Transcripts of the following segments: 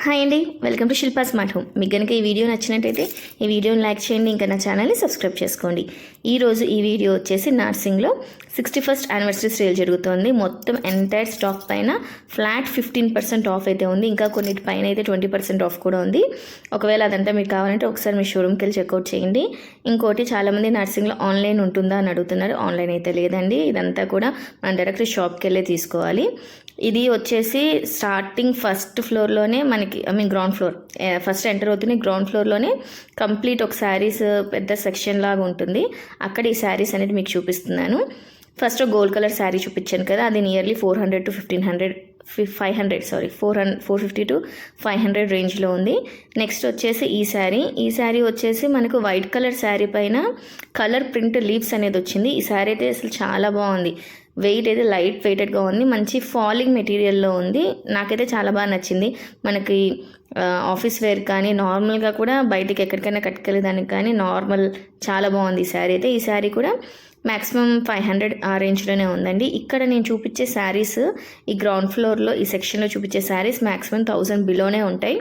Hi అండి, welcome to Shilpa smart home. మీకు కనుక ఈ వీడియో నచ్చినట్టయితే ఈ వీడియోని లైక్ చేయండి, ఇంకా నా ఛానల్ని సబ్స్క్రైబ్ చేసుకోండి. ఈరోజు ఈ వీడియో వచ్చేసి నార్సింగ్లో 61st యానివర్సరీ సేల్ జరుగుతోంది. మొత్తం ఎంటైర్ స్టాక్ పైన ఫ్లాట్ 15% ఆఫ్ అయితే ఉంది. ఇంకా కొన్నిటి పైన అయితే 20% ఆఫ్ కూడా ఉంది. ఒకవేళ అదంతా మీకు కావాలంటే ఒకసారి మీ షోరూమ్కి వెళ్ళి చెక్అవుట్ చేయండి. ఇంకోటి చాలామంది నార్సింగ్లో ఆన్లైన్ ఉంటుందా అని అడుగుతున్నారు. ఆన్లైన్ అయితే లేదండి, ఇదంతా కూడా మనం డైరెక్ట్ షాప్కి వెళ్ళి తీసుకోవాలి. ఇది వచ్చేసి స్టార్టింగ్ ఫస్ట్ ఫ్లోర్లోనే మనకి గ్రౌండ్ ఫ్లోర్, ఫస్ట్ ఎంటర్ అవుతుంది గ్రౌండ్ ఫ్లోర్లోనే కంప్లీట్ ఒక శారీస్ పెద్ద సెక్షన్ లాగా ఉంటుంది. అక్కడ ఈ శారీస్ అనేది మీకు చూపిస్తున్నాను. ఫస్ట్ గోల్డ్ కలర్ శారీ చూపించాను కదా, అది నియర్లీ 400 to 1500 450 to 500 రేంజ్లో ఉంది. నెక్స్ట్ వచ్చేసి ఈ శారీ వచ్చేసి మనకు వైట్ కలర్ శారీ పైన కలర్ ప్రింట్ లీవ్స్ అనేది వచ్చింది. ఈ శారీ అయితే అసలు చాలా బాగుంది. వెయిట్ అయితే లైట్ వెయిటెడ్గా ఉంది, మంచి ఫాలింగ్ మెటీరియల్లో ఉంది. నాకైతే చాలా బాగా నచ్చింది. మనకి ఆఫీస్ వేర్ కానీ నార్మల్గా కూడా బయటికి ఎక్కడికైనా కట్టుకెళ్ళేదానికి కానీ నార్మల్ చాలా బాగుంది ఈ శారీ అయితే. ఈ శారీ కూడా మ్యాక్సిమం 500 ఆ రేంజ్లోనే ఉందండి. ఇక్కడ నేను చూపించే శారీస్ ఈ గ్రౌండ్ ఫ్లోర్లో ఈ సెక్షన్లో చూపించే శారీస్ మ్యాక్సిమం 1000 బిలోనే ఉంటాయి.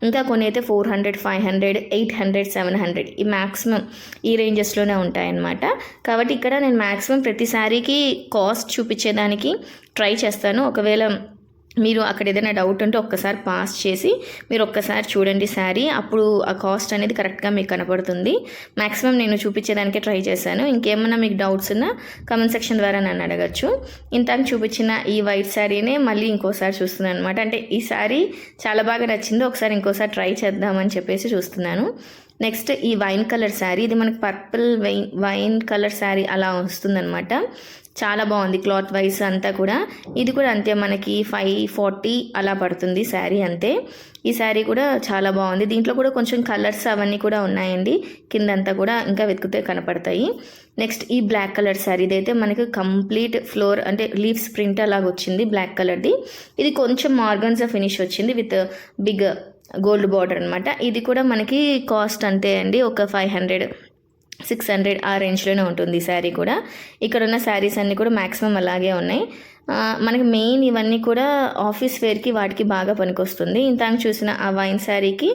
ఇంకా కొన్ని అయితే 400, 500, 800, 700 ఈ మ్యాక్సిమం ఈ రేంజెస్లోనే ఉంటాయన్నమాట. కాబట్టి ఇక్కడ నేను మ్యాక్సిమం ప్రతి శారీకి కాస్ట్ చూపించేదానికి ట్రై చేస్తాను. ఒకవేళ మీరు అక్కడ ఏదైనా డౌట్ ఉంటే ఒక్కసారి పాస్ చేసి మీరు ఒక్కసారి చూడండి శారీ, అప్పుడు ఆ కాస్ట్ అనేది కరెక్ట్గా మీకు కనపడుతుంది. మ్యాక్సిమం నేను చూపించేదానికే ట్రై చేశాను. ఇంకేమన్నా మీకు డౌట్స్ ఉన్నా కమెంట్ సెక్షన్ ద్వారా నన్ను అడగచ్చు. ఇంతకు చూపించిన ఈ వైట్ శారీనే మళ్ళీ ఇంకోసారి చూస్తున్నాను అనమాట. అంటే ఈ శారీ చాలా బాగా నచ్చింది, ఒకసారి ఇంకోసారి ట్రై చేద్దామని చెప్పేసి చూస్తున్నాను. నెక్స్ట్ ఈ వైన్ కలర్ శారీ, ఇది మనకి పర్పుల్ వైన్ కలర్ శారీ అలా వస్తుందన్నమాట. చాలా బాగుంది క్లాత్ వైజ్ అంతా కూడా. ఇది కూడా అంతే, మనకి 540 అలా పడుతుంది శారీ అంతే. ఈ శారీ కూడా చాలా బాగుంది. దీంట్లో కూడా కొంచెం కలర్స్ అవన్నీ కూడా ఉన్నాయండి, కిందంతా కూడా ఇంకా వెతికితే కనపడతాయి. నెక్స్ట్ ఈ బ్లాక్ కలర్ శారీ అయితే మనకి కంప్లీట్ ఫ్లోర్ అంటే లీవ్స్ ప్రింట్ అలాగ వచ్చింది బ్లాక్ కలర్ది. ఇది కొంచెం ఆర్గన్జా ఫినిష్ వచ్చింది విత్ బిగ్ గోల్డ్ బార్డర్ అనమాట. ఇది కూడా మనకి కాస్ట్ అంతే అండి, ఒక 500, 600 ఆ రేంజ్లోనే ఉంటుంది ఈ శారీ కూడా. ఇక్కడ ఉన్న శారీస్ అన్నీ కూడా మ్యాక్సిమం అలాగే ఉన్నాయి. మనకి మెయిన్ ఇవన్నీ కూడా ఆఫీస్ వేర్కి వాటికి బాగా పనికొస్తుంది. ఇంతకు చూసిన ఆ వైన్ శారీకి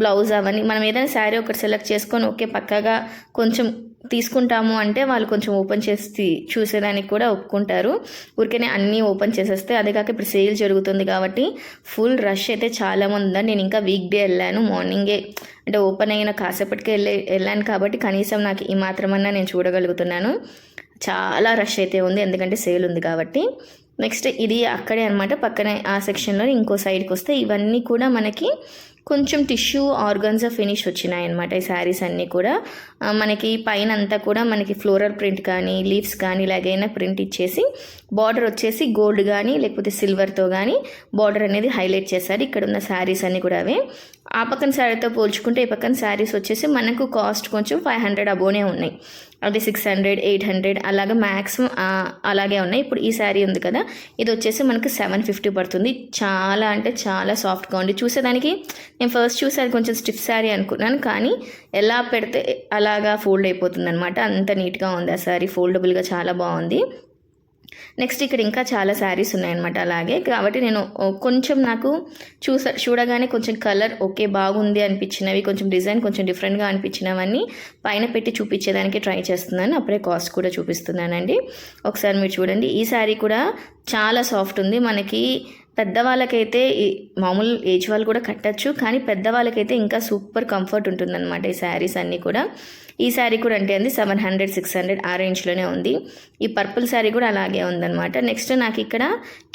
బ్లౌజ్ అవన్నీ మనం ఏదైనా శారీ ఒకటి సెలెక్ట్ చేసుకొని ఓకే పక్కాగా కొంచెం తీసుకుంటాము అంటే వాళ్ళు కొంచెం ఓపెన్ చేసి చూసేదానికి కూడా ఒప్పుకుంటారు. ఊరికేనే అన్నీ ఓపెన్ చేసేస్తే, అదే కాక ఇప్పుడు సేల్ జరుగుతుంది కాబట్టి ఫుల్ రష్ అయితే చాలామంది ఉందని. నేను ఇంకా వీక్ డే వెళ్ళాను, మార్నింగే అంటే ఓపెన్ అయిన కాసేపటికే వెళ్ళాను కాబట్టి కనీసం నాకు ఈ మాత్రమన్నా నేను చూడగలుగుతున్నాను. చాలా రష్ అయితే ఉంది, ఎందుకంటే సేల్ ఉంది కాబట్టి. నెక్స్ట్ ఇది అక్కడే అనమాట, పక్కనే ఆ సెక్షన్లో ఇంకో సైడ్కి వస్తే ఇవన్నీ కూడా మనకి కొంచెం టిష్యూ ఆర్గన్జా ఫినిష్ వచ్చినాయి అనమాట. ఈ శారీస్ అన్నీ కూడా మనకి పైన అంతా కూడా మనకి ఫ్లోరల్ ప్రింట్ కానీ లీవ్స్ కానీ ఇలాగైనా ప్రింట్ ఇచ్చేసి బార్డర్ వచ్చేసి గోల్డ్ కానీ లేకపోతే సిల్వర్తో కానీ బార్డర్ అనేది హైలైట్ చేశారు. ఇక్కడ ఉన్న శారీస్ అన్నీ కూడా అవే. ఆ పక్కన శారీతో పోల్చుకుంటే ఈ పక్కన శారీస్ వచ్చేసి మనకు కాస్ట్ కొంచెం 500 అబోనే ఉన్నాయి. అది 600, 800 అలాగా మ్యాక్సిమం అలాగే ఉన్నాయి. ఇప్పుడు ఈ శారీ ఉంది కదా, ఇది వచ్చేసి మనకి 750 పడుతుంది. చాలా అంటే చాలా సాఫ్ట్గా ఉంది. చూసేదానికి నేను ఫస్ట్ చూసేది కొంచెం స్టిఫ్ శారీ అనుకున్నాను, కానీ ఎలా పెడితే అలాగా ఫోల్డ్ అయిపోతుంది అనమాట. అంత నీట్గా ఉంది ఆ శారీ, ఫోల్డబుల్గా చాలా బాగుంది. నెక్స్ట్ ఇక్కడ ఇంకా చాలా శారీస్ ఉన్నాయన్నమాట అలాగే. కాబట్టి నేను కొంచెం నాకు చూడగానే కొంచెం కలర్ ఓకే బాగుంది అనిపించినవి, కొంచెం డిజైన్ కొంచెం డిఫరెంట్గా అనిపించినవన్నీ పైన పెట్టి చూపించేదానికి ట్రై చేస్తున్నాను. అప్పుడే కాస్ట్ కూడా చూపిస్తున్నానండి. ఒకసారి మీరు చూడండి. ఈ శారీ కూడా చాలా సాఫ్ట్ ఉంది. మనకి పెద్దవాళ్ళకైతే మామూలు ఏజ్ వాళ్ళు కూడా కట్టచ్చు, కానీ పెద్దవాళ్ళకైతే ఇంకా సూపర్ కంఫర్ట్ ఉంటుందన్నమాట ఈ శారీస్ అన్నీ కూడా. ఈ శారీ కూడా అంటే అంది 700, 600 ఆ రేంజ్లోనే ఉంది. ఈ పర్పుల్ శారీ కూడా అలాగే ఉందన్నమాట. నెక్స్ట్ నాకు ఇక్కడ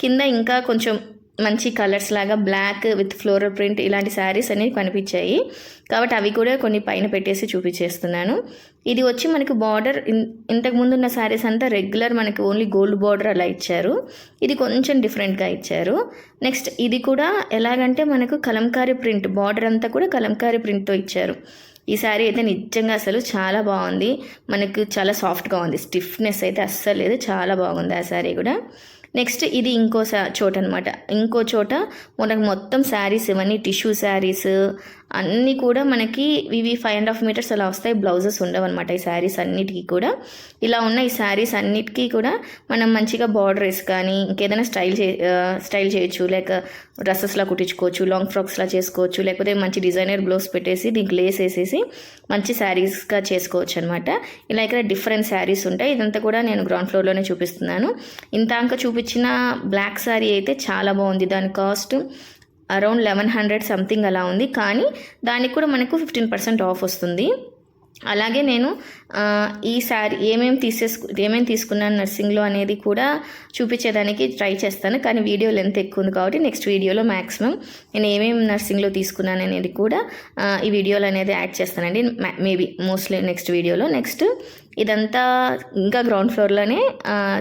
కింద ఇంకా కొంచెం మంచి కలర్స్ లాగా బ్లాక్ విత్ ఫ్లోరల్ ప్రింట్ ఇలాంటి శారీస్ అనేవి కనిపించాయి, కాబట్టి అవి కూడా కొన్ని పైన పెట్టేసి చూపించేస్తున్నాను. ఇది వచ్చి మనకి బార్డర్ ఇంతకుముందు ఉన్న శారీస్ అంతా రెగ్యులర్ మనకి ఓన్లీ గోల్డ్ బార్డర్ అలా ఇచ్చారు, ఇది కొంచెం డిఫరెంట్గా ఇచ్చారు. నెక్స్ట్ ఇది కూడా ఎలాగంటే మనకు కలంకారీ ప్రింట్, బార్డర్ అంతా కూడా కలంకారీ ప్రింట్తో ఇచ్చారు. ఈ శారీ అయితే నిజంగా అసలు చాలా బాగుంది, మనకు చాలా సాఫ్ట్గా ఉంది, స్టిఫ్నెస్ అయితే అస్సలు లేదు, చాలా బాగుంది ఆ శారీ కూడా. నెక్స్ట్ ఇది ఇంకో చోట అనమాట. ఇంకో చోట మనకు మొత్తం శారీస్ ఇవన్నీ టిష్యూ శారీస్ అన్నీ కూడా మనకి ఇవి 5.5 మీటర్స్ అలా వస్తాయి. బ్లౌజెస్ ఉండవన్నమాట ఈ శారీస్ అన్నిటికీ కూడా. ఇలా ఉన్న ఈ శారీస్ అన్నిటికీ కూడా మనం మంచిగా బార్డర్స్ కానీ ఇంకేదైనా స్టైల్ చేయొచ్చు, లేక డ్రెస్సెస్లా కుట్టించుకోవచ్చు, లాంగ్ ఫ్రాక్స్లా చేసుకోవచ్చు, లేకపోతే మంచి డిజైనర్ బ్లౌజ్ పెట్టేసి దీనికి లేస్ వేసేసి మంచి శారీస్గా చేసుకోవచ్చు అనమాట. ఇలా ఇక్కడ డిఫరెంట్ శారీస్ ఉంటాయి. ఇదంతా కూడా నేను గ్రౌండ్ ఫ్లోర్లోనే చూపిస్తున్నాను. ఇంతాక చూపించిన బ్లాక్ శారీ అయితే చాలా బాగుంది. దాని కాస్ట్ అరౌండ్ 1100 సంథింగ్ అలా ఉంది, కానీ దానికి కూడా మనకు 15% ఆఫ్ వస్తుంది. అలాగే నేను ఈ శారీ ఏమేమి తీసుకున్నాను నర్సింగ్లో అనేది కూడా చూపించేదానికి ట్రై చేస్తాను, కానీ వీడియో లెంత్ ఎక్కువ ఉంది కాబట్టి నెక్స్ట్ వీడియోలో మ్యాక్సిమం నేను ఏమేమి నర్సింగ్లో తీసుకున్నాను అనేది కూడా ఈ వీడియోలో అనేది యాడ్ చేస్తానండి. మేబీ మోస్ట్లీ నెక్స్ట్ వీడియోలో. నెక్స్ట్ ఇదంతా ఇంకా గ్రౌండ్ ఫ్లోర్లోనే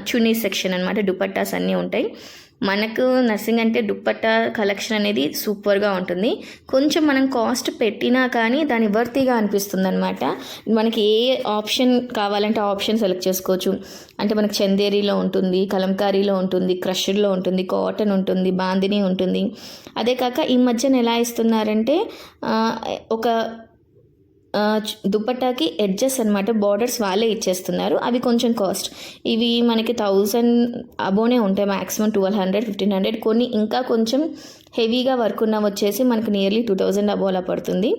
చున్నీ సెక్షన్ అనమాట. దుపట్టాస్ అన్నీ ఉంటాయి. మనకు నర్సింగ్ అంటే దుపట్టా కలెక్షన్ అనేది సూపర్గా ఉంటుంది. కొంచెం మనం కాస్ట్ పెట్టినా కానీ దాని వర్తీగా అనిపిస్తుంది అనమాట. మనకి ఏ ఆప్షన్ కావాలంటే ఆ ఆప్షన్ సెలెక్ట్ చేసుకోవచ్చు. అంటే మనకు చందేరీలో ఉంటుంది, కలంకారీలో ఉంటుంది, క్రష్డ్లో ఉంటుంది, కాటన్ ఉంటుంది, బాందిని ఉంటుంది. అదే కాక ఈ మధ్యన ఎలా ఇస్తున్నారంటే ఒక దుపట్టాకి ఎడ్జెస్ అనమాట, బార్డర్స్ వాళ్ళే ఇచ్చేస్తున్నారు. అవి కొంచెం కాస్ట్, ఇవి మనకి 1000 అబోనే ఉంటాయి మ్యాక్సిమం, 1200 1500. కొన్ని ఇంకా కొంచెం హెవీగా వర్క్ ఉన్న వచ్చేసి మనకు నియర్లీ 2000 అబో అలా పడుతుంది.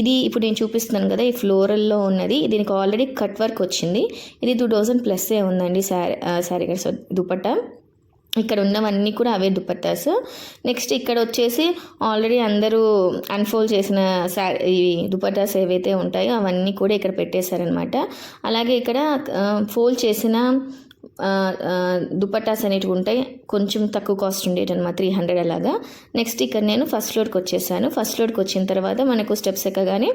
ఇది ఇప్పుడు నేను చూపిస్తున్నాను కదా, ఈ ఫ్లోరల్లో ఉన్నది, దీనికి ఆల్రెడీ కట్ వర్క్ వచ్చింది. ఇది 2000 ప్లస్సే ఉందండి శారీ దుపట్టా. ఇక్కడ ఉన్నవన్నీ కూడా అవే దుపట్టాస్. నెక్స్ట్ ఇక్కడ వచ్చేసి ఆల్రెడీ అందరూ అన్ఫోల్డ్ చేసిన ఈ దుపట్టాస్ ఏవైతే ఉంటాయో అవన్నీ కూడా ఇక్కడ పెట్టేశారనమాట. అలాగే ఇక్కడ ఫోల్డ్ చేసిన దుపట్టాస్ అనేటివి ఉంటాయి, కొంచెం తక్కువ కాస్ట్ ఉండేటన్నమాట, 300 అలాగా. నెక్స్ట్ ఇక్కడ నేను ఫస్ట్ ఫ్లోర్కి వచ్చేసాను. ఫస్ట్ ఫ్లోర్కి వచ్చిన తర్వాత మనకు స్టెప్స్ ఎక్కగానే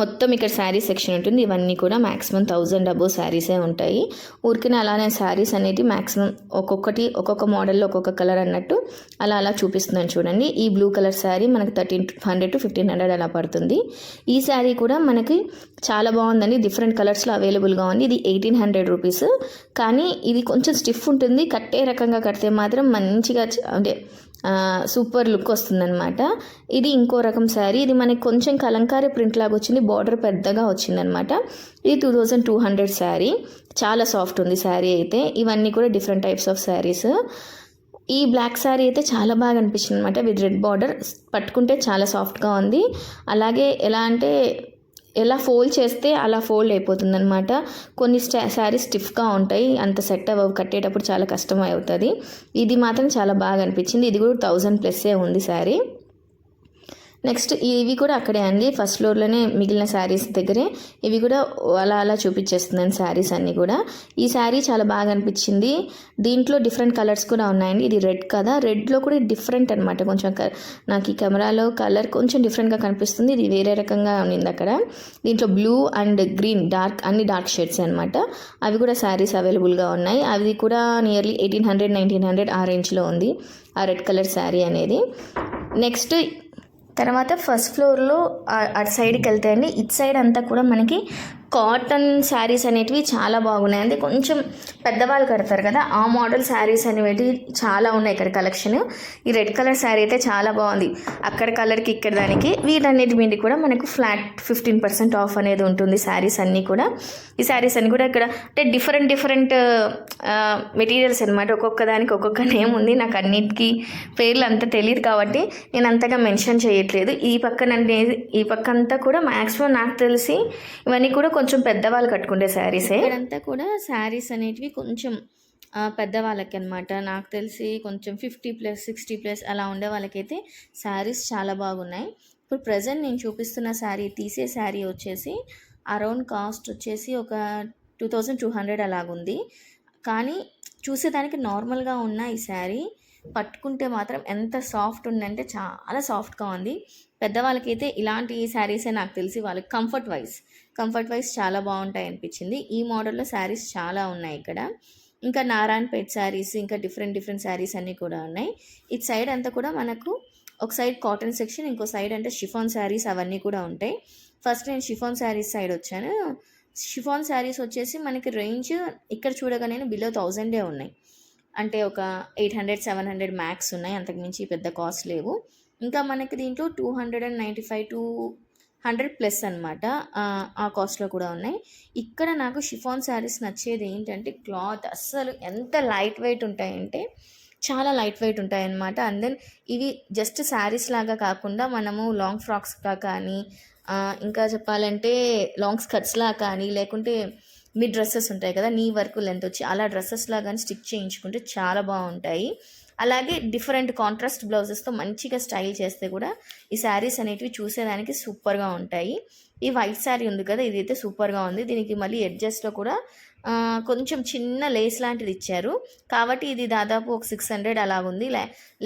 మొత్తం ఇక్కడ శారీ సెక్షన్ ఉంటుంది. ఇవన్నీ కూడా మ్యాక్సిమం 1000 అబోవ్ శారీసే ఉంటాయి. ఊరికనే అలానే శారీస్ అనేవి మ్యాక్సిమం ఒక్కొక్క మోడల్లో ఒక్కొక్క కలర్ అన్నట్టు అలా చూపిస్తున్నాను చూడండి. ఈ బ్లూ కలర్ శారీ మనకి 1300 to 1500 అలా పడుతుంది. ఈ శారీ కూడా మనకి చాలా బాగుందండి, డిఫరెంట్ కలర్స్లో అవైలబుల్గా ఉంది. ఇది 1800 రూపీస్, కానీ ఇది కొంచెం స్టిఫ్ ఉంటుంది. కట్టే రకంగా కడితే మాత్రం మంచిగా అంటే సూపర్ లుక్ వస్తుందన్నమాట. ఇది ఇంకో రకం శారీ. ఇది మనకి కొంచెం కలంకారీ ప్రింట్ లాగా వచ్చింది, బార్డర్ పెద్దగా వచ్చిందనమాట. ఇది 2200 శారీ. చాలా సాఫ్ట్ ఉంది శారీ అయితే. ఇవన్నీ కూడా డిఫరెంట్ టైప్స్ ఆఫ్ శారీస్. ఈ బ్లాక్ శారీ అయితే చాలా బాగా అనిపించింది అనమాట, విత్ రెడ్ బార్డర్. పట్టుకుంటే చాలా సాఫ్ట్గా ఉంది. అలాగే ఎలా అంటే ఎలా ఫోల్డ్ చేస్తే అలా ఫోల్డ్ అయిపోతుంది అనమాట. కొన్ని శారీస్ స్టిఫ్గా ఉంటాయి, అంత సెట్ అవ్వవు, కట్టేటప్పుడు చాలా కష్టం అవుతుంది. ఇది మాత్రం చాలా బాగా అనిపించింది. ఇది కూడా 1000 ప్లస్సే ఉంది శారీ. నెక్స్ట్ ఇవి కూడా అక్కడే అండి, ఫస్ట్ ఫ్లోర్లోనే మిగిలిన శారీస్ దగ్గరే ఇవి కూడా అలా చూపించేస్తున్నాను శారీస్ అన్నీ కూడా. ఈ శారీ చాలా బాగా అనిపించింది. దీంట్లో డిఫరెంట్ కలర్స్ కూడా ఉన్నాయండి. ఇది రెడ్ కదా, రెడ్లో కూడా డిఫరెంట్ అనమాట. కొంచెం నాకు ఈ కెమెరాలో కలర్ కొంచెం డిఫరెంట్గా కనిపిస్తుంది, ఇది వేరే రకంగా ఉంది అక్కడ. దీంట్లో బ్లూ అండ్ గ్రీన్ అన్ని డార్క్ షేడ్స్ అనమాట. అవి కూడా శారీస్ అవైలబుల్గా ఉన్నాయి. అవి కూడా నియర్లీ 1800 1900 ఆ రేంజ్లో ఉంది ఆ రెడ్ కలర్ శారీ అనేది. నెక్స్ట్ తర్వాత ఫస్ట్ ఫ్లోర్లో అటు సైడ్కి వెళ్తే అండి, ఇటు సైడ్ అంతా కూడా మనకి కాటన్ శారీస్ అనేటివి చాలా బాగున్నాయి. అంటే కొంచెం పెద్దవాళ్ళు కడతారు కదా, ఆ మోడల్ శారీస్ అనేవి చాలా ఉన్నాయి ఇక్కడ కలెక్షన్. ఈ రెడ్ కలర్ శారీ అయితే చాలా బాగుంది, అక్కడ కలర్కి ఇక్కడ దానికి. వీటన్నిటి మీద కూడా మనకు ఫ్లాట్ 15% ఆఫ్ అనేది ఉంటుంది శారీస్ అన్నీ కూడా. ఈ శారీస్ అన్నీ కూడా ఇక్కడ అంటే డిఫరెంట్ మెటీరియల్స్ అనమాట. ఒక్కొక్క దానికి ఒక్కొక్క నేమ్ ఉంది, నాకు అన్నిటికీ పేర్లు అంతా తెలియదు కాబట్టి నేను అంతగా మెన్షన్ చేయట్లేదు. ఈ పక్క అంతా కూడా మ్యాక్సిమం నాకు తెలిసి ఇవన్నీ కూడా కొంచెం పెద్దవాళ్ళు కట్టుకుంటే శారీసే. ఇక్కడంతా కూడా శారీస్ అనేటివి కొంచెం పెద్దవాళ్ళకి అనమాట. నాకు తెలిసి కొంచెం 50+ 60+ అలా ఉండే వాళ్ళకైతే శారీస్ చాలా బాగున్నాయి. ఇప్పుడు ప్రజెంట్ నేను చూపిస్తున్న శారీ తీసే శారీ వచ్చేసి అరౌండ్ కాస్ట్ వచ్చేసి ఒక 2200 అలాగుంది. కానీ చూసేదానికి నార్మల్గా ఉన్న ఈ శారీ పట్టుకుంటే మాత్రం ఎంత సాఫ్ట్ ఉందంటే చాలా సాఫ్ట్గా ఉంది. పెద్దవాళ్ళకైతే ఇలాంటి శారీసే నాకు తెలిసి వాళ్ళకి కంఫర్ట్ వైజ్ చాలా బాగుంటాయి అనిపించింది. ఈ మోడల్లో శారీస్ చాలా ఉన్నాయి ఇక్కడ. ఇంకా నారాయణపేట్ శారీస్, ఇంకా డిఫరెంట్ శారీస్ అన్నీ కూడా ఉన్నాయి. ఇటు సైడ్ అంతా కూడా మనకు ఒక సైడ్ కాటన్ సెక్షన్, ఇంకో సైడ్ అంటే షిఫాన్ శారీస్ అవన్నీ కూడా ఉంటాయి. ఫస్ట్ నేను షిఫాన్ శారీస్ సైడ్ వచ్చాను. షిఫాన్ శారీస్ వచ్చేసి మనకి రేంజ్ ఇక్కడ చూడగానే బిలో 1000 ఉన్నాయి. అంటే ఒక 800 700 మ్యాక్స్ ఉన్నాయి, అంతకుమించి పెద్ద కాస్ట్ లేవు. ఇంకా మనకి దీంట్లో 295 to 100+ అనమాట. ఆ కాస్ట్‌లో కూడా ఉన్నాయి. ఇక్కడ నాకు షిఫాన్ శారీస్ నచ్చేది ఏంటంటే క్లాత్ అస్సలు ఎంత లైట్ వెయిట్ ఉంటాయంటే చాలా లైట్ వెయిట్ ఉంటాయన్నమాట. అండ్ దెన్ ఇవి జస్ట్ శారీస్ లాగా కాకుండా మనము లాంగ్ ఫ్రాక్స్‌గా కానీ ఇంకా చెప్పాలంటే లాంగ్ స్కర్ట్స్‌లా కానీ లేకుంటే డ్రెసెస్ ఉంటాయి కదా! నీ వరకు లెంత్ వచ్చి అలా డ్రెసెస్‌లా గాని స్టిచ్ చేయించుకుంటే చాలా బావుంటాయి. అలాగే డిఫరెంట్ కాంట్రాస్ట్ బ్లౌజెస్‌తో మంచిగా స్టైల్ చేస్తే కూడా ఈ శారీస్ అనేటివి చూసేదానికి సూపర్‌గా ఉంటాయి. ఈ వైట్ శారీ ఉంది కదా! ఇదైతే సూపర్‌గా ఉంది. దీనికి మళ్ళీ ఎడ్జెస్‌లో కూడా కొంచెం చిన్న లేస్ లాంటిది ఇచ్చారు. కాబట్టి ఇది దాదాపు ఒక 600 అలాగుంది.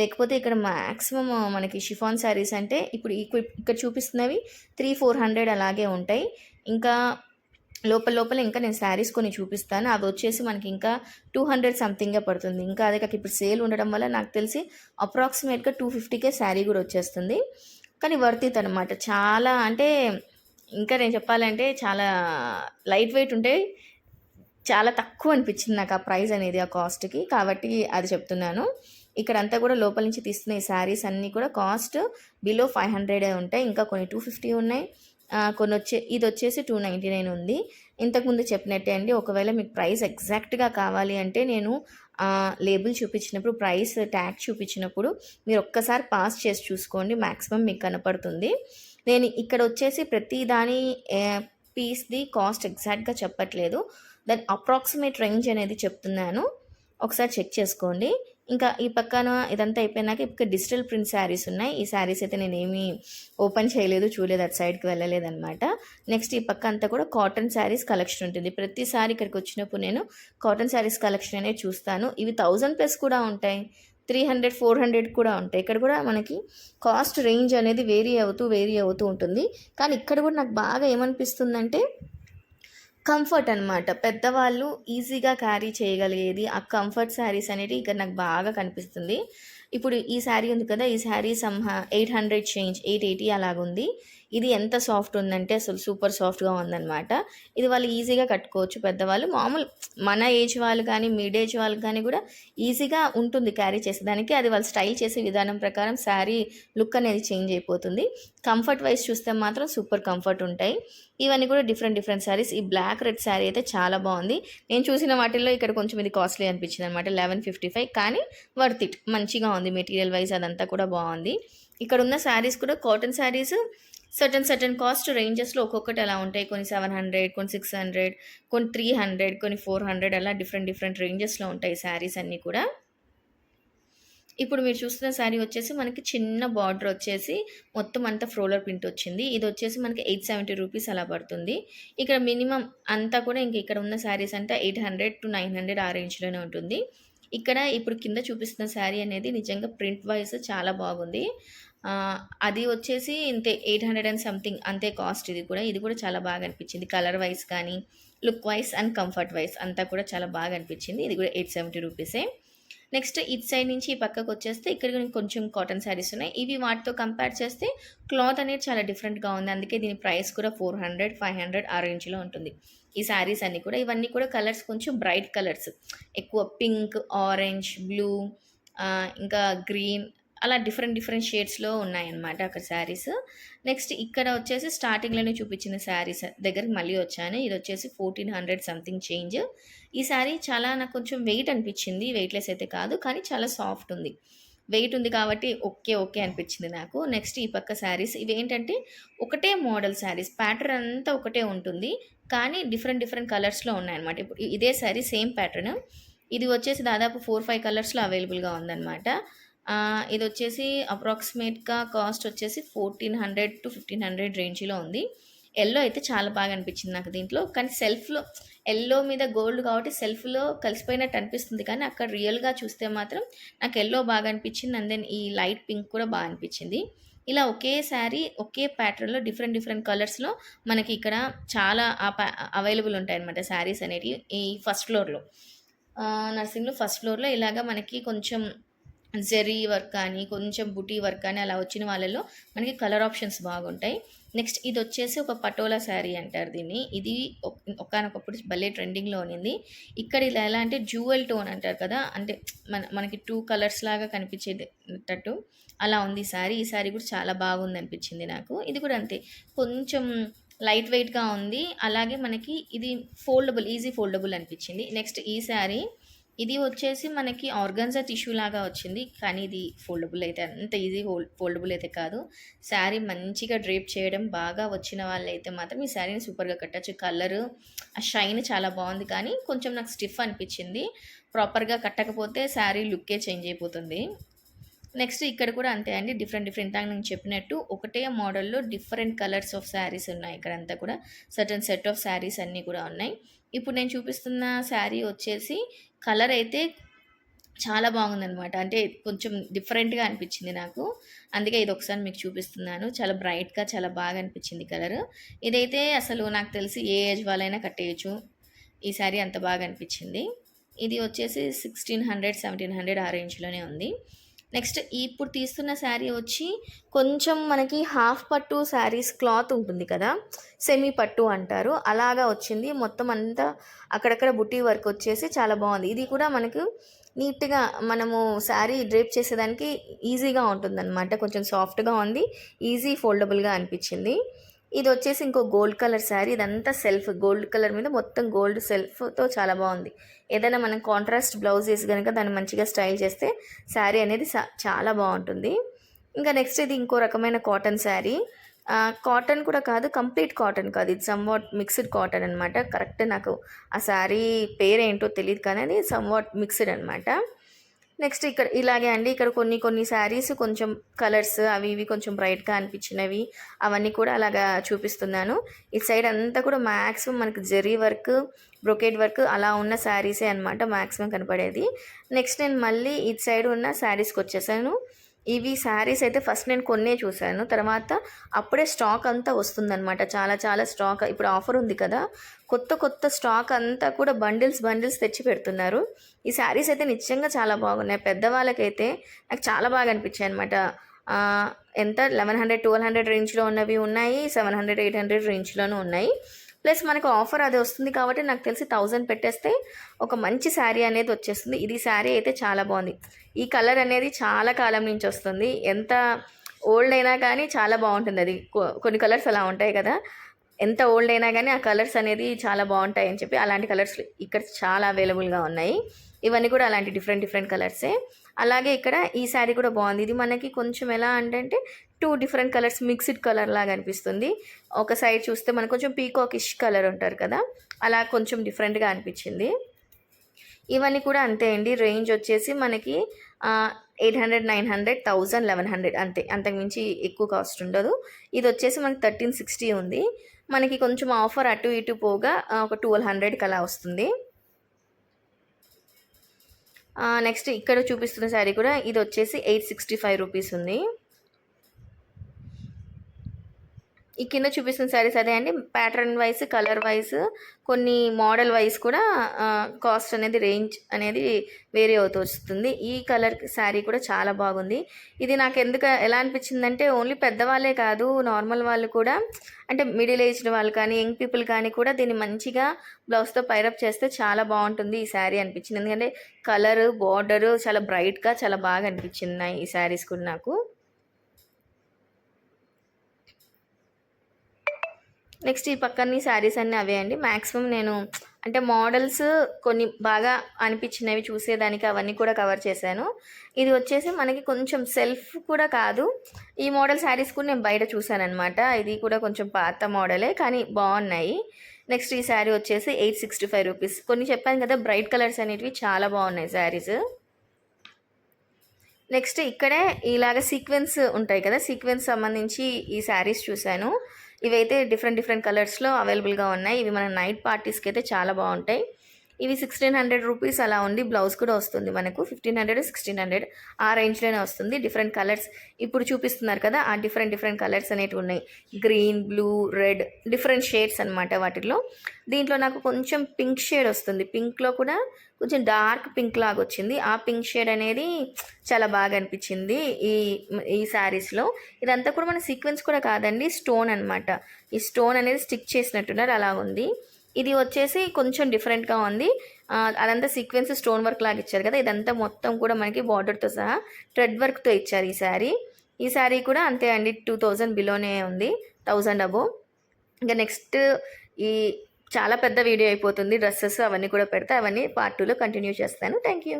లేకపోతే ఇక్కడ మాక్సిమం మనకి షిఫాన్ శారీస్ అంటే ఇప్పుడు ఇక్కడ చూపిస్తున్నవి 300-400 అలాగే ఉంటాయి. ఇంకా లోపల ఇంకా నేను శారీస్ కొన్ని చూపిస్తాను. అవి వచ్చేసి మనకి ఇంకా 200 సంథింగే పడుతుంది. ఇంకా అదే కాక ఇప్పుడు సేల్ ఉండడం వల్ల నాకు తెలిసి అప్రాక్సిమేట్‌గా 250కే శారీ కూడా వచ్చేస్తుంది. కానీ వర్త్ ఇట్ అనమాట. చాలా అంటే ఇంకా నేను చెప్పాలంటే చాలా లైట్ వెయిట్ ఉంటాయి. చాలా తక్కువ అనిపించింది నాకు ఆ ప్రైస్ అనేది ఆ కాస్ట్‌కి. కాబట్టి అది చెప్తున్నాను. ఇక్కడంతా కూడా లోపల నుంచి తీస్తున్న ఈ శారీస్ అన్నీ కూడా కాస్ట్ బిలో 500 ఉంటాయి. ఇంకా కొన్ని 250 ఉన్నాయి. ఇదొచ్చేసి 299 ఉంది. ఇంతకుముందు చెప్పినట్టే అండి, ఒకవేళ మీకు ప్రైస్ ఎగ్జాక్ట్‌గా కావాలి అంటే నేను లేబుల్ చూపించినప్పుడు ప్రైస్ ట్యాగ్ చూపించినప్పుడు మీరు ఒక్కసారి పాస్ చేసి చూసుకోండి. మ్యాక్సిమం మీకు కనపడుతుంది. నేను ఇక్కడ వచ్చేసి ప్రతి దాని పీస్‌ది కాస్ట్ ఎగ్జాక్ట్‌గా చెప్పట్లేదు. దాని అప్రాక్సిమేట్ రేంజ్ అనేది చెప్తున్నాను. ఒకసారి చెక్ చేసుకోండి. ఇంకా ఈ పక్కన ఇదంతా అయిపోయినాక ఇక్కడ డిజిటల్ ప్రింట్ శారీస్ ఉన్నాయి. ఈ శారీస్ అయితే నేనేమి ఓపెన్ చేయలేదు, చూడలేదు, అటు సైడ్కి వెళ్ళలేదన్నమాట. నెక్స్ట్ ఈ పక్క అంతా కూడా కాటన్ శారీస్ కలెక్షన్ ఉంటుంది. ప్రతిసారి ఇక్కడికి వచ్చినప్పుడు నేను కాటన్ శారీస్ కలెక్షన్ అనేది చూస్తాను. ఇవి 1000+ కూడా ఉంటాయి, 300, 400 కూడా ఉంటాయి. ఇక్కడ కూడా మనకి కాస్ట్ రేంజ్ అనేది వేరీ అవుతూ ఉంటుంది. కానీ ఇక్కడ కూడా నాకు బాగా ఏమనిపిస్తుందంటే కంఫర్ట్ అనమాట. పెద్దవాళ్ళు ఈజీగా క్యారీ చేయగలిగేది ఆ కంఫర్ట్ శారీస్ అనేవి ఇక్కడ నాకు బాగా కనిపిస్తుంది. ఇప్పుడు ఈ శారీ ఉంది కదా! ఈ శారీ 800 చేంజ్ 880 అలాగుంది. ఇది ఎంత సాఫ్ట్ ఉందంటే అసలు సూపర్ సాఫ్ట్‌గా ఉందనమాట. ఇది వాళ్ళు ఈజీగా కట్టుకోవచ్చు పెద్దవాళ్ళు. మామూలు మన ఏజ్ వాళ్ళు కానీ, మిడ్ ఏజ్ వాళ్ళకి కానీ కూడా ఈజీగా ఉంటుంది క్యారీ చేసేదానికి. అది వాళ్ళు స్టైల్ చేసే విధానం ప్రకారం శారీ లుక్ అనేది చేంజ్ అయిపోతుంది. కంఫర్ట్ వైజ్ చూస్తే మాత్రం సూపర్ కంఫర్ట్ ఉంటాయి. ఇవన్నీ కూడా డిఫరెంట్ శారీస్. ఈ బ్లాక్ రెడ్ శారీ అయితే చాలా బాగుంది. నేను చూసిన వాటిల్లో ఇక్కడ కొంచెం ఇది కాస్ట్లీ అనిపించింది అనమాట. 1155 కానీ వర్త్ ఇట్. మంచిగా ఉంది మెటీరియల్ వైజ్, అదంతా కూడా బాగుంది. ఇక్కడ ఉన్న శారీస్ కూడా కాటన్ శారీస్ సర్టన్ కాస్ట్ రేంజెస్లో ఒక్కొక్కటి అలా ఉంటాయి. కొన్ని 700, కొన్ని 600, కొన్ని 300, కొన్ని 400 అలా డిఫరెంట్ రేంజెస్లో ఉంటాయి శారీస్ అన్నీ కూడా. ఇప్పుడు మీరు చూస్తున్న శారీ వచ్చేసి మనకి చిన్న బార్డర్ వచ్చేసి మొత్తం అంతా ఫ్లోరల్ ప్రింట్ వచ్చింది. ఇది వచ్చేసి మనకి 870 రూపీస్ అలా పడుతుంది. ఇక్కడ మినిమం అంతా కూడా ఇక్కడ ఉన్న శారీస్ అంతా 800-900 ఆ రేంజ్లోనే ఉంటుంది. ఇక్కడ ఇప్పుడు కింద చూపిస్తున్న శారీ అనేది నిజంగా ప్రింట్ వైజ్ చాలా బాగుంది. అది వచ్చేసి ఇంతే 800 అండ్ సంథింగ్ అంతే కాస్ట్. ఇది కూడా చాలా బాగా అనిపించింది. కలర్ వైజ్ కానీ, look wise and comfort wise అంతా కూడా చాలా బాగా అనిపించింది. ఇది కూడా 870 రూపీసే. నెక్స్ట్ ఇటు సైడ్ నుంచి ఈ పక్కకు వచ్చేస్తే ఇక్కడ కొంచెం కాటన్ శారీస్ ఉన్నాయి. ఇవి వాటితో కంపేర్ చేస్తే క్లాత్ అనేది చాలా డిఫరెంట్గా ఉంది. అందుకే దీని ప్రైస్ కూడా 400, 500 ఆ రేంజ్లో ఉంటుంది. ఈ శారీస్ అన్నీ కూడా ఇవన్నీ కూడా కలర్స్ కొంచెం బ్రైట్ కలర్స్, ఎక్కువ పింక్, ఆరెంజ్, బ్లూ, ఇంకా గ్రీన్ అలా డిఫరెంట్ షేడ్స్లో ఉన్నాయన్నమాట అక్కడ శారీస్. నెక్స్ట్ ఇక్కడ వచ్చేసి స్టార్టింగ్లోనే చూపించిన శారీస్ దగ్గరికి మళ్ళీ వచ్చాను. ఇది వచ్చేసి 1400 సంథింగ్ చేంజ్. ఈ శారీ చాలా నాకు కొంచెం వెయిట్ అనిపించింది. వెయిట్లెస్ అయితే కాదు, కానీ చాలా సాఫ్ట్ ఉంది. వెయిట్ ఉంది కాబట్టి ఓకే అనిపించింది నాకు. నెక్స్ట్ ఈ పక్క శారీస్ ఇవి ఏంటంటే ఒకటే మోడల్ శారీస్, ప్యాటర్న్ అంతా ఒకటే ఉంటుంది, కానీ డిఫరెంట్ కలర్స్లో ఉన్నాయన్నమాట. ఇప్పుడు ఇదే శారీ సేమ్ ప్యాటర్న్. ఇది వచ్చేసి దాదాపు 4-5 కలర్స్లో అవైలబుల్గా ఉందన్నమాట. ఇది వచ్చేసి అప్రాక్సిమేట్గా కాస్ట్ వచ్చేసి 1400-1500 రేంజ్లో ఉంది. ఎల్లో అయితే చాలా బాగా అనిపించింది నాకు దీంట్లో. కానీ సెల్ఫ్లో ఎల్లో మీద గోల్డ్ కాబట్టి సెల్ఫ్లో కలిసిపోయినట్టు అనిపిస్తుంది, కానీ అక్కడ రియల్గా చూస్తే మాత్రం నాకు ఎల్లో బాగా అనిపించింది. అండ్ దెన్ ఈ లైట్ పింక్ కూడా బాగా అనిపించింది. ఇలా ఒకే శారీ ఒకే ప్యాటర్న్లో డిఫరెంట్ కలర్స్లో మనకి ఇక్కడ చాలా అవైలబుల్ ఉంటాయన్నమాట శారీస్ అనేవి. ఈ ఫస్ట్ ఫ్లోర్లో నర్సింగ్లో ఫస్ట్ ఫ్లోర్లో ఇలాగా మనకి కొంచెం జెరీ వర్క్ కానీ, కొంచెం బుటీ వర్క్ కానీ అలా వచ్చిన వాళ్ళలో మనకి కలర్ ఆప్షన్స్ బాగుంటాయి. నెక్స్ట్ ఇదొచ్చేసి ఒక పటోలా శారీ అంటారు దీన్ని. ఇది ఒకానొకప్పుడు భలే ట్రెండింగ్‌లో ఉన్నింది. ఇక్కడ ఇలా ఎలా అంటే జ్యువెల్ టోన్ అంటారు కదా! అంటే మనకి 2 కలర్స్ లాగా కనిపించేటట్టు అలా ఉంది ఈ శారీ. ఈ శారీ కూడా చాలా బాగుందనిపించింది నాకు. ఇది కూడా అంతే. కొంచెం లైట్ వెయిట్‌గా ఉంది. అలాగే మనకి ఇది ఈజీ ఫోల్డబుల్ అనిపించింది. నెక్స్ట్ ఈ శారీ ఇది వచ్చేసి మనకి ఆర్గాన్జా టిష్యూ లాగా వచ్చింది. కానీ ఇది ఫోల్డబుల్ అయితే అంత ఈజీ ఫోల్డబుల్ అయితే కాదు. శారీ మంచిగా డ్రేప్ చేయడం బాగా వచ్చిన వాళ్ళైతే మాత్రం ఈ శారీని సూపర్‌గా కట్టొచ్చు. కలరు, ఆ షైన్ చాలా బాగుంది. కానీ కొంచెం నాకు స్టిఫ్ అనిపించింది. ప్రాపర్‌గా కట్టకపోతే శారీ లుక్కే చేంజ్ అయిపోతుంది. నెక్స్ట్ ఇక్కడ కూడా అంతే అండి. డిఫరెంట్ ఇందాక నేను చెప్పినట్టు ఒకటే మోడల్‌లో డిఫరెంట్ కలర్స్ ఆఫ్ శారీస్ ఉన్నాయి. ఇక్కడంతా కూడా సర్టెన్ సెట్ ఆఫ్ శారీస్ అన్నీ కూడా ఉన్నాయి. ఇప్పుడు నేను చూపిస్తున్న శారీ వచ్చేసి కలర్ అయితే చాలా బాగుందనమాట. అంటే కొంచెం డిఫరెంట్‌గా అనిపించింది నాకు. అందుకే ఇది ఒకసారి మీకు చూపిస్తున్నాను. చాలా బ్రైట్‌గా చాలా బాగా అనిపించింది కలరు. ఇదైతే అసలు నాకు తెలిసి ఏ ఏజ్ వాళ్ళైనా కట్టేయొచ్చు. ఈ శారీ అంత బాగా అనిపించింది. ఇది వచ్చేసి 1600, 1700 ఆ రేంజ్‌లోనే ఉంది. నెక్స్ట్ ఇప్పుడు తీస్తున్న శారీ వచ్చి కొంచెం మనకి హాఫ్ పట్టు శారీస్ క్లాత్ ఉంటుంది కదా, సెమీ పట్టు అంటారు, అలాగా వచ్చింది. మొత్తం అంతా అక్కడక్కడ బుట్టి వర్క్ వచ్చేసి చాలా బాగుంది. ఇది కూడా మనకు నీట్గా మనము శారీ డ్రేప్ చేసేదానికి ఈజీగా ఉంటుందన్నమాట. కొంచెం సాఫ్ట్గా ఉంది, ఈజీ ఫోల్డబుల్గా అనిపించింది. ఇది వచ్చేసి ఇంకో గోల్డ్ కలర్ శారీ. ఇదంతా సెల్ఫ్ గోల్డ్ కలర్ మీద మొత్తం గోల్డ్ సెల్ఫ్తో చాలా బాగుంది. ఏదైనా మనం కాంట్రాస్ట్ బ్లౌజ్ వేసి కనుక దాన్ని మంచిగా స్టైల్ చేస్తే శారీ అనేది చాలా బాగుంటుంది. ఇంకా నెక్స్ట్ ఇది ఇంకో రకమైన కాటన్ శారీ. కాటన్ కూడా కాదు, కంప్లీట్ కాటన్ కాదు, ఇది సమ్వాట్ మిక్స్డ్ కాటన్ అనమాట. కరెక్ట్ నాకు ఆ శారీ పేరేంటో తెలియదు కానీ అది సమ్వాట్ మిక్స్డ్ అనమాట. నెక్స్ట్ ఇక్కడ ఇలాగే అండి. ఇక్కడ కొన్ని శారీస్ కొంచెం కలర్స్ అవి ఇవి కొంచెం బ్రైట్గా అనిపించినవి అవన్నీ కూడా అలాగా చూపిస్తున్నాను. ఈ సైడ్ అంతా కూడా మ్యాక్సిమం మనకి జెరీ వర్క్, బ్రొకేడ్ వర్క్ అలా ఉన్న శారీసే అనమాట మ్యాక్సిమం కనపడేది. నెక్స్ట్ నేను మళ్ళీ ఇటు సైడ్ ఉన్న శారీస్కి వచ్చేసాను. ఇవి శారీస్ అయితే ఫస్ట్ నేను కొన్నే చూశాను. తర్వాత అప్పుడే స్టాక్ అంతా వస్తుందన్నమాట. చాలా స్టాక్ ఇప్పుడు ఆఫర్ ఉంది కదా, కొత్త స్టాక్ అంతా కూడా బండిల్స్ తెచ్చి పెడుతున్నారు. ఈ శారీస్ అయితే నిజంగా చాలా బాగున్నాయి. పెద్దవాళ్ళకైతే నాకు చాలా బాగా అనిపించాయి అనమాట. ఎంత 1100, 1200 రేంజ్లో ఉన్నవి ఉన్నాయి, 700, 800 రేంజ్లోనూ ఉన్నాయి. ప్లస్ మనకు ఆఫర్ అది వస్తుంది కాబట్టి నాకు తెలిసి 1000 పెట్టేస్తే ఒక మంచి శారీ అనేది వచ్చేస్తుంది. ఇది శారీ అయితే చాలా బాగుంది. ఈ కలర్ అనేది చాలా కాలం నుంచి వస్తుంది. ఎంత ఓల్డ్ అయినా కానీ చాలా బాగుంటుంది. అది కొన్ని కలర్స్ అలా ఉంటాయి కదా, ఎంత ఓల్డ్ అయినా కానీ ఆ కలర్స్ అనేది చాలా బాగుంటాయి అని చెప్పి అలాంటి కలర్స్ ఇక్కడ చాలా అవైలబుల్గా ఉన్నాయి. ఇవన్నీ కూడా అలాంటి డిఫరెంట్ కలర్సే. అలాగే ఇక్కడ ఈ శారీ కూడా బాగుంది. ఇది మనకి కొంచెం ఎలా అంటే 2 డిఫరెంట్ కలర్స్ మిక్స్డ్ కలర్ లాగా అనిపిస్తుంది. ఒక సైడ్ చూస్తే మనకు కొంచెం పీకాకిష్ కలర్ ఉంటారు కదా, అలా కొంచెం డిఫరెంట్గా అనిపించింది. ఇవన్నీ కూడా అంతే అండి. రేంజ్ వచ్చేసి మనకి 800, 900, 1000, 1100 అంతే, అంతకుమించి ఎక్కువ కాస్ట్ ఉండదు. ఇది వచ్చేసి మనకి 1360 ఉంది. మనకి కొంచెం ఆఫర్ అటు ఇటు పోగా ఒక 1200కి అలా వస్తుంది. నెక్స్ట్ ఇక్కడ చూపిస్తున్న శారీ కూడా ఇది వచ్చేసి 865 రూపీస్ ఉంది. ఈ కింద చూపిస్తున్న శారీస్ అదే అండి. ప్యాటర్న్ వైజ్, కలర్ వైజ్, కొన్ని మోడల్ వైజ్ కూడా కాస్ట్ అనేది రేంజ్ అనేది వేరే అవుతూ వస్తుంది. ఈ కలర్ శారీ కూడా చాలా బాగుంది. ఇది నాకు ఎలా అనిపించిందంటే ఓన్లీ పెద్దవాళ్ళే కాదు, నార్మల్ వాళ్ళు కూడా, అంటే మిడిల్ ఏజ్డ్ వాళ్ళు కానీ యంగ్ పీపుల్ కానీ కూడా దీన్ని మంచిగా బ్లౌజ్తో పైరప్ చేస్తే చాలా బాగుంటుంది ఈ శారీ అనిపించింది. ఎందుకంటే కలరు, బార్డరు చాలా బ్రైట్గా చాలా బాగా అనిపించింది ఈ శారీస్ కూడా నాకు. నెక్స్ట్ ఈ పక్కన శారీస్ అన్నీ అవే అండి. మ్యాక్సిమం నేను అంటే మోడల్స్ కొన్ని బాగా అనిపించినవి చూసేదానికి అవన్నీ కూడా కవర్ చేశాను. ఇది వచ్చేసి మనకి కొంచెం సెల్ఫ్ కూడా కాదు, ఈ మోడల్ శారీస్ కూడా నేను బయట చూశానమాట. ఇది కూడా కొంచెం పాత మోడలే కానీ బాగున్నాయి. నెక్స్ట్ ఈ శారీ వచ్చేసి 865 రూపీస్. కొన్ని చెప్పాను కదా బ్రైట్ కలర్స్ అనేటివి చాలా బాగున్నాయి శారీస్. నెక్స్ట్ ఇక్కడే ఇలాగ సీక్వెన్స్ ఉంటాయి కదా, సీక్వెన్స్ సంబంధించి ఈ శారీస్ చూశాను. ఇవైతే డిఫరెంట్ కలర్స్లో అవైలబుల్గా ఉన్నాయి. ఇవి మన నైట్ పార్టీస్కి అయితే చాలా బాగుంటాయి. ఇవి 1600 రూపీస్ అలా ఉంది. బ్లౌజ్ కూడా వస్తుంది మనకు 1500, 1600 ఆ రేంజ్లోనే వస్తుంది. డిఫరెంట్ కలర్స్ ఇప్పుడు చూపిస్తున్నారు కదా, ఆ డిఫరెంట్ కలర్స్ అనేటివి ఉన్నాయి. Green, blue, red, different shades అనమాట వాటిలో. దీంట్లో నాకు కొంచెం పింక్ షేడ్ వస్తుంది. పింక్లో కూడా కొంచెం డార్క్ పింక్ లాగా వచ్చింది. ఆ పింక్ షేడ్ అనేది చాలా బాగా అనిపించింది ఈ ఈ శారీస్లో. ఇదంతా కూడా మన సీక్వెన్స్ కూడా కాదండి, స్టోన్ అనమాట. ఈ స్టోన్ అనేది స్టిక్ చేసినట్టున్నారు, అలా ఉంది. ఇది వచ్చేసి కొంచెం డిఫరెంట్గా ఉంది. అదంతా సీక్వెన్స్ స్టోన్ వర్క్ లాగా ఇచ్చారు కదా, ఇదంతా మొత్తం కూడా మనకి బార్డర్తో సహా థ్రెడ్ వర్క్తో ఇచ్చారు ఈ శారీ కూడా అంతే అండి. 2000 బిలోనే ఉంది, 1000 అబోవ్. ఇంకా నెక్స్ట్ ఈ చాలా పెద్ద వీడియో అయిపోతుంది, డ్రెస్సెస్ అవన్నీ కూడా పెడితే అవన్నీ పార్ట్ 2లో కంటిన్యూ చేస్తాను. Thank you.